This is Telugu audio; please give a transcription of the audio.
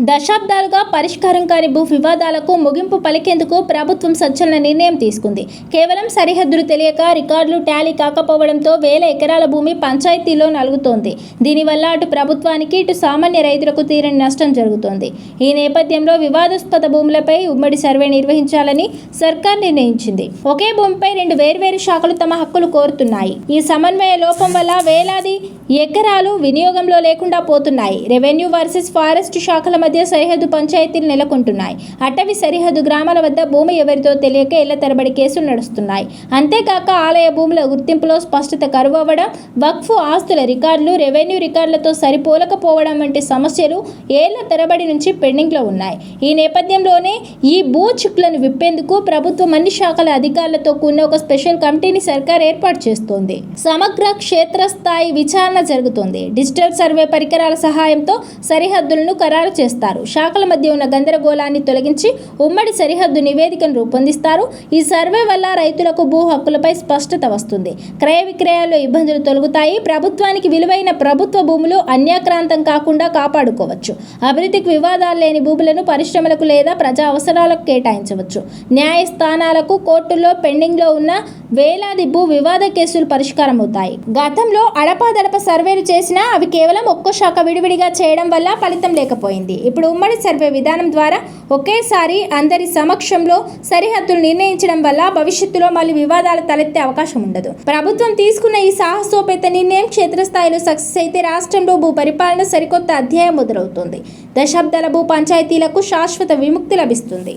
దశాబ్దాలుగా పరిష్కారం కాని భూ వివాదాలకు ముగింపు పలికేందుకు ప్రభుత్వం సంచలన నిర్ణయం తీసుకుంది. కేవలం సరిహద్దులు తెలియక రికార్డులు టాలీ కాకపోవడంతో వేల ఎకరాల భూమి పంచాయతీలో నలుగుతోంది. దీనివల్ల అటు ప్రభుత్వానికి ఇటు సామాన్య రైతులకు తీరని నష్టం జరుగుతోంది. ఈ నేపథ్యంలో వివాదాస్పద భూములపై ఉమ్మడి సర్వే నిర్వహించాలని సర్కార్ నిర్ణయించింది. ఒకే భూమిపై రెండు వేర్వేరు శాఖలు తమ హక్కులు కోరుతున్నాయి. ఈ సమన్వయ లోపం వల్ల వేలాది ఎకరాలు వినియోగంలో లేకుండా పోతున్నాయి. రెవెన్యూ వర్సెస్ ఫారెస్ట్ శాఖల మధ్య సరిహద్దు పంచాయతీలు నెలకొంటున్నాయి. అటవీ సరిహద్దు గ్రామాల వద్ద భూమి ఎవరితో తెలియక ఏళ్ల తరబడి కేసులు నడుస్తున్నాయి. అంతేకాక ఆలయ భూముల గుర్తింపులో స్పష్టత కరువవ్వడం, వక్ఫ్ ఆస్తుల రికార్డులు రెవెన్యూ రికార్డులతో సరిపోలకపోవడం వంటి సమస్యలు ఏళ్ల తరబడి నుంచి పెండింగ్లో ఉన్నాయి. ఈ నేపథ్యంలోనే ఈ భూ చిక్కులను విప్పేందుకు ప్రభుత్వం అన్ని శాఖల అధికారులతో కూడిన ఒక స్పెషల్ కమిటీని సర్కార్ ఏర్పాటు చేస్తోంది. సమగ్ర క్షేత్రస్థాయి విచారణ జరుగుతోంది. డిజిటల్ సర్వే పరికరాల సహాయంతో సరిహద్దులను ఖరారు చేస్తారు. శాఖల మధ్య ఉన్న గందరగోళాన్ని తొలగించి ఉమ్మడి సరిహద్దు నివేదికను రూపొందిస్తారు. ఈ సర్వే వల్ల రైతులకు భూ హక్కులపై స్పష్టత వస్తుంది. క్రయ విక్రయాల్లో ఇబ్బందులు తొలగుతాయి. ప్రభుత్వానికి విలువైన ప్రభుత్వ భూములు అన్యాక్రాంతం కాకుండా కాపాడుకోవచ్చు. అభివృద్ధికి వివాదాలు లేని భూములను పరిశ్రమలకు లేదా ప్రజా అవసరాలకు కేటాయించవచ్చు. న్యాయస్థానాలకు కోర్టుల్లో పెండింగ్లో ఉన్న వేలాది భూ వివాద కేసులు పరిష్కారం అవుతాయి. గతంలో అడపాదడప సర్వేలు చేసినా అవి కేవలం ఒక్కో శాఖ విడివిడిగా చేయడం వల్ల ఫలితం లేకపోయింది. ఇప్పుడు ఉమ్మడి సర్వే విధానం ద్వారా ఒకేసారి అందరి సమక్షంలో సరిహద్దులు నిర్ణయించడం వల్ల భవిష్యత్తులో మళ్ళీ వివాదాలు తలెత్తే అవకాశం ఉండదు. ప్రభుత్వం తీసుకున్న ఈ సాహసోపేత నిర్ణయం క్షేత్రస్థాయిలో సక్సెస్ అయితే రాష్ట్రంలో భూ పరిపాలన సరికొత్త అధ్యాయం మొదలవుతుంది. దశాబ్దాల భూ పంచాయతీలకు శాశ్వత విముక్తి లభిస్తుంది.